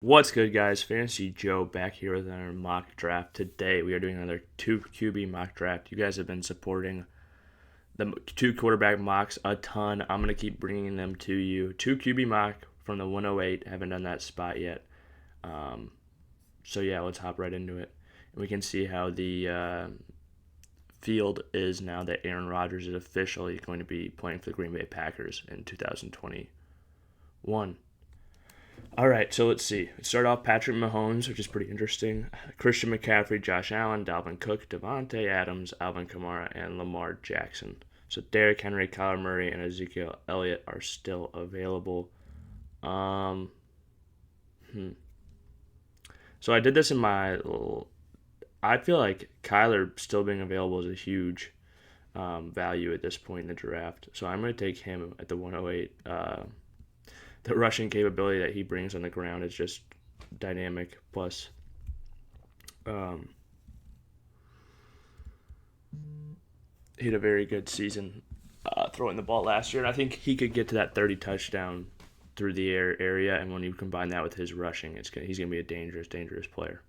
What's good, guys? Fantasy Joe back here with another mock draft. Today, we are doing another 2 QB mock draft. You guys have been supporting the 2 quarterback mocks a ton. I'm going to keep bringing them to you. 2 QB mock from the 108. Haven't done that spot yet. So, yeah, let's hop right into it. And we can see how the field is now that Aaron Rodgers is officially going to be playing for the Green Bay Packers in 2021. All right, so let's see. We start off Patrick Mahomes, which is pretty interesting. Christian McCaffrey, Josh Allen, Dalvin Cook, Devontae Adams, Alvin Kamara, and Lamar Jackson. So Derrick Henry, Kyler Murray, and Ezekiel Elliott are still available. Um, So I did this in my little. I feel like Kyler still being available is a huge value at this point in the draft. So I'm going to take him at the 108. The rushing capability that he brings on the ground is just dynamic. Plus, um, he had a very good season throwing the ball last year, and I think he could get to that 30 touchdown through the air area. And when you combine that with his rushing, he's gonna be a dangerous player.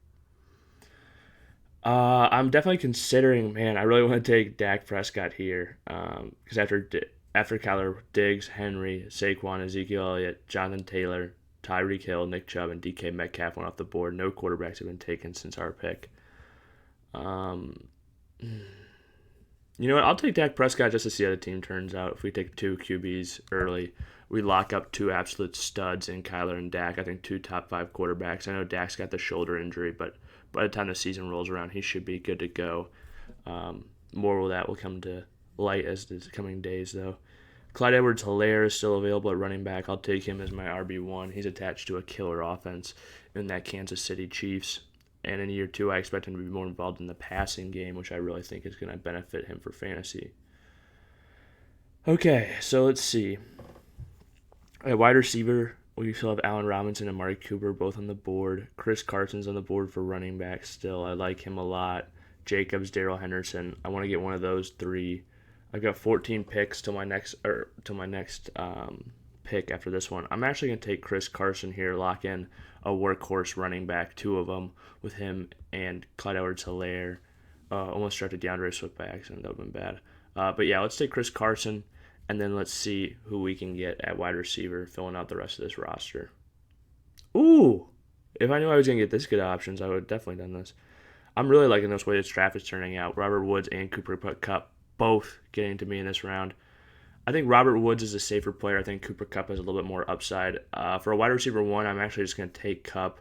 I'm definitely considering. Man, I really want to take Dak Prescott here because after Kyler, Diggs, Henry, Saquon, Ezekiel Elliott, Jonathan Taylor, Tyreek Hill, Nick Chubb, and DK Metcalf went off the board. No quarterbacks have been taken since our pick. Um, you know what? I'll take Dak Prescott just to see how the team turns out. If we take 2 QBs early, we lock up 2 absolute studs in Kyler and Dak. I think 2 top 5 quarterbacks. I know Dak's got the shoulder injury, but by the time the season rolls around, he should be good to go. More of that will come to light as the coming days, though. Clyde Edwards-Helaire is still available at running back. I'll take him as my RB1. He's attached to a killer offense in that Kansas City Chiefs. And in year 2, I expect him to be more involved in the passing game, which I really think is going to benefit him for fantasy. Okay, so let's see. At wide receiver, we still have Allen Robinson and Amari Cooper both on the board. Chris Carson's on the board for running back still. I like him a lot. Jacobs, Darrell Henderson. I want to get one of those 3. I've got 14 picks till my next pick after this one. I'm actually going to take Chris Carson here, lock in a workhorse running back, 2 of them with him and Clyde Edwards-Helaire. Almost drafted DeAndre Swift by accident. That would have been bad. But yeah, let's take Chris Carson, and then let's see who we can get at wide receiver, filling out the rest of this roster. Ooh! If I knew I was going to get this good options, I would have definitely done this. I'm really liking this way this draft is turning out. Robert Woods and Cooper Kupp both getting to me in this round. I think Robert Woods is a safer player. I think Cooper Kupp has a little bit more upside. For a wide receiver 1, I'm actually just going to take Kupp.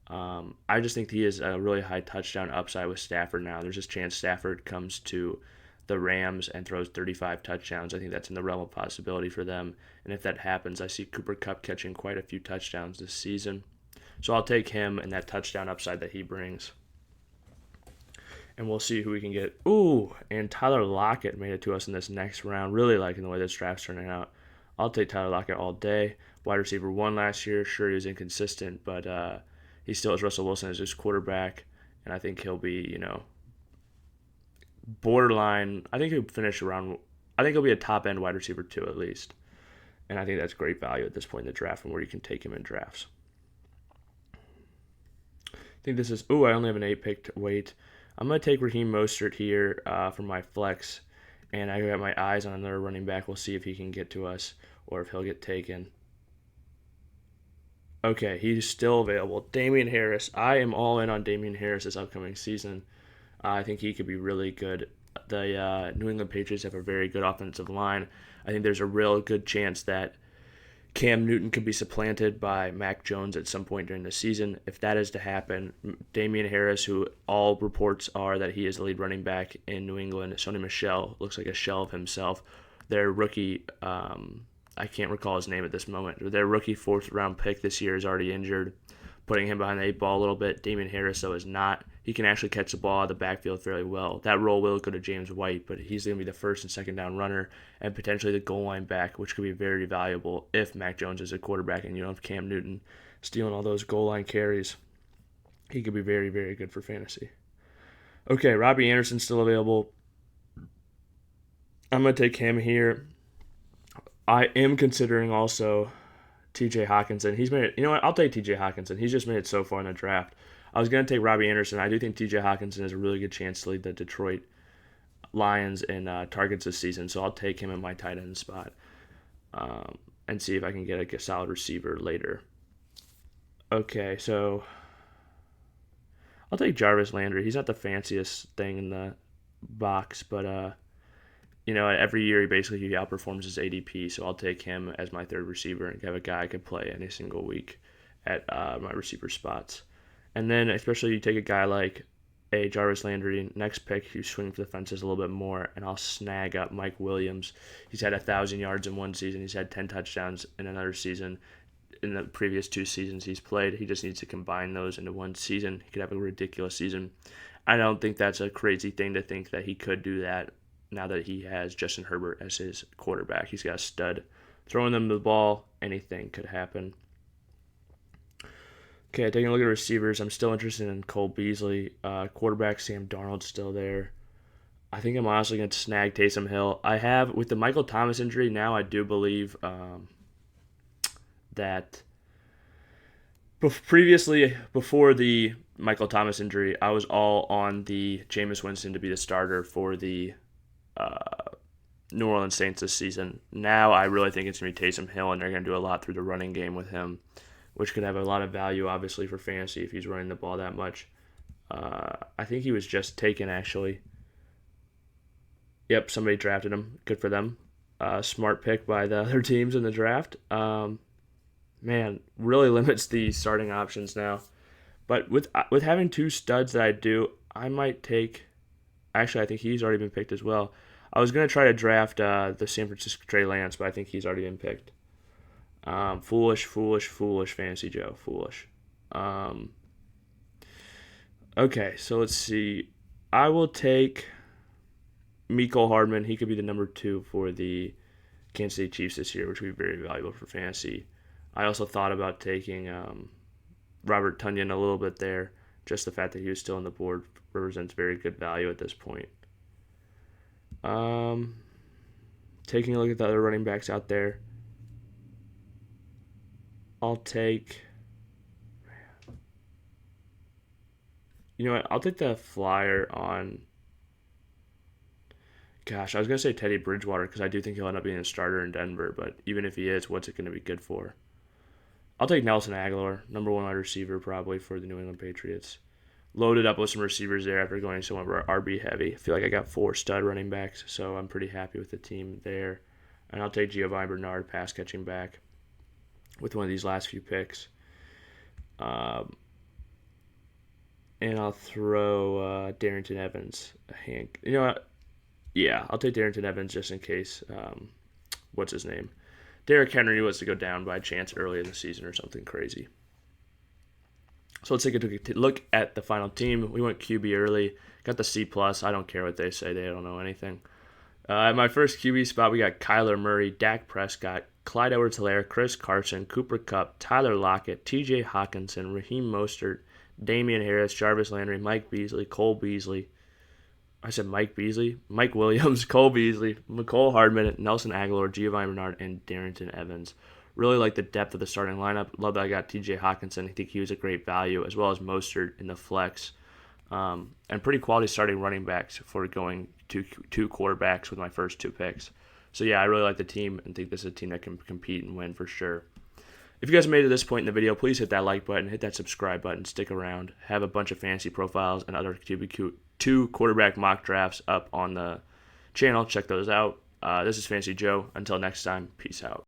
I just think he has a really high touchdown upside with Stafford now. There's just a chance Stafford comes to the Rams and throws 35 touchdowns. I think that's in the realm of possibility for them. And if that happens, I see Cooper Kupp catching quite a few touchdowns this season. So I'll take him and that touchdown upside that he brings. And we'll see who we can get. Ooh, and Tyler Lockett made it to us in this next round. Really liking the way this draft's turning out. I'll take Tyler Lockett all day. Wide receiver 1 last year. Sure, he was inconsistent, but he still has Russell Wilson as his quarterback. And I think he'll be, borderline. I think he'll finish around. I think he'll be a top-end wide receiver 2 at least. And I think that's great value at this point in the draft and where you can take him in drafts. I think this is. Ooh, I only have an 8 pick to wait. I'm going to take Raheem Mostert here for my flex, and I got my eyes on another running back. We'll see if he can get to us or if he'll get taken. Okay, he's still available. Damian Harris. I am all in on Damian Harris this upcoming season. I think he could be really good. The New England Patriots have a very good offensive line. I think there's a real good chance that Cam Newton could be supplanted by Mac Jones at some point during the season. If that is to happen, Damian Harris, who all reports are that he is the lead running back in New England, Sony Michel, looks like a shell of himself. Their rookie, I can't recall his name at this moment, their rookie 4th-round pick this year is already injured, putting him behind the 8 ball a little bit. Damian Harris, though, is not. He can actually catch the ball out of the backfield fairly well. That role will go to James White, but he's going to be the 1st and 2nd down runner and potentially the goal line back, which could be very valuable if Mac Jones is a quarterback and you don't have Cam Newton stealing all those goal line carries. He could be very, very good for fantasy. Okay, Robbie Anderson's still available. I'm going to take him here. I am considering also TJ Hockenson. He's made it. You know what? I'll take TJ Hockenson. He's just made it so far in the draft. I was going to take Robbie Anderson. I do think TJ Hockenson has a really good chance to lead the Detroit Lions in targets this season, so I'll take him in my tight end spot and see if I can get a solid receiver later. Okay, so I'll take Jarvis Landry. He's not the fanciest thing in the box, but every year he outperforms his ADP, so I'll take him as my third receiver and have a guy I could play any single week at my receiver spots. And then especially you take a guy like a Jarvis Landry, next pick, you swing for the fences a little bit more, and I'll snag up Mike Williams. He's had 1,000 yards in one season. He's had 10 touchdowns in another season. In the previous 2 seasons he's played, he just needs to combine those into one season. He could have a ridiculous season. I don't think that's a crazy thing to think that he could do that now that he has Justin Herbert as his quarterback. He's got a stud. Throwing them the ball, anything could happen. Okay, taking a look at receivers, I'm still interested in Cole Beasley. Quarterback Sam Darnold's still there. I think I'm honestly going to snag Taysom Hill. I have, with the Michael Thomas injury, now I do believe that previously, before the Michael Thomas injury, I was all on the Jameis Winston to be the starter for the New Orleans Saints this season. Now I really think it's going to be Taysom Hill, and they're going to do a lot through the running game with him, which could have a lot of value, obviously, for fantasy if he's running the ball that much. I think he was just taken, actually. Yep, somebody drafted him. Good for them. Smart pick by the other teams in the draft. Man, really limits the starting options now. But with having 2 studs that I do, I might take... Actually, I think he's already been picked as well. I was going to try to draft the San Francisco Trey Lance, but I think he's already been picked. Foolish, Fantasy Joe. Foolish. Okay, so let's see. I will take Mecole Hardman. He could be the number 2 for the Kansas City Chiefs this year, which would be very valuable for fantasy. I also thought about taking Robert Tonyan a little bit there. Just the fact that he was still on the board represents very good value at this point. Taking a look at the other running backs out there, I'll take... You know what? I'll take the flyer on... Gosh, I was going to say Teddy Bridgewater because I do think he'll end up being a starter in Denver, but even if he is, what's it going to be good for? I'll take Nelson Agholor, number 1 wide receiver probably for the New England Patriots. Loaded up with some receivers there after going somewhat RB heavy. I feel like I got 4 stud running backs, so I'm pretty happy with the team there. And I'll take Giovani Bernard, pass catching back, with one of these last few picks. And I'll throw Darrynton Evans a hand. You know what? Yeah, I'll take Darrynton Evans just in case. What's his name? Derrick Henry was to go down by chance early in the season or something crazy. So let's take a look at the final team. We went QB early. Got the C+. I don't care what they say. They don't know anything. At my first QB spot, we got Kyler Murray, Dak Prescott, Clyde Edwards-Helaire, Chris Carson, Cooper Kupp, Tyler Lockett, TJ Hockenson, Raheem Mostert, Damien Harris, Jarvis Landry, Mike Beasley, Cole Beasley. I said Mike Beasley, Mike Williams, Cole Beasley, Mecole Hardman, Nelson Agholor, Giovani Bernard, and Darrynton Evans. Really like the depth of the starting lineup. Love that I got TJ Hockenson. I think he was a great value, as well as Mostert in the flex. And pretty quality starting running backs for going to 2 quarterbacks with my first 2 picks. So yeah, I really like the team and think this is a team that can compete and win for sure. If you guys made it to this point in the video, please hit that like button, hit that subscribe button, stick around. Have a bunch of fantasy profiles and other QB2 quarterback mock drafts up on the channel. Check those out. This is Fantasy Joe. Until next time, peace out.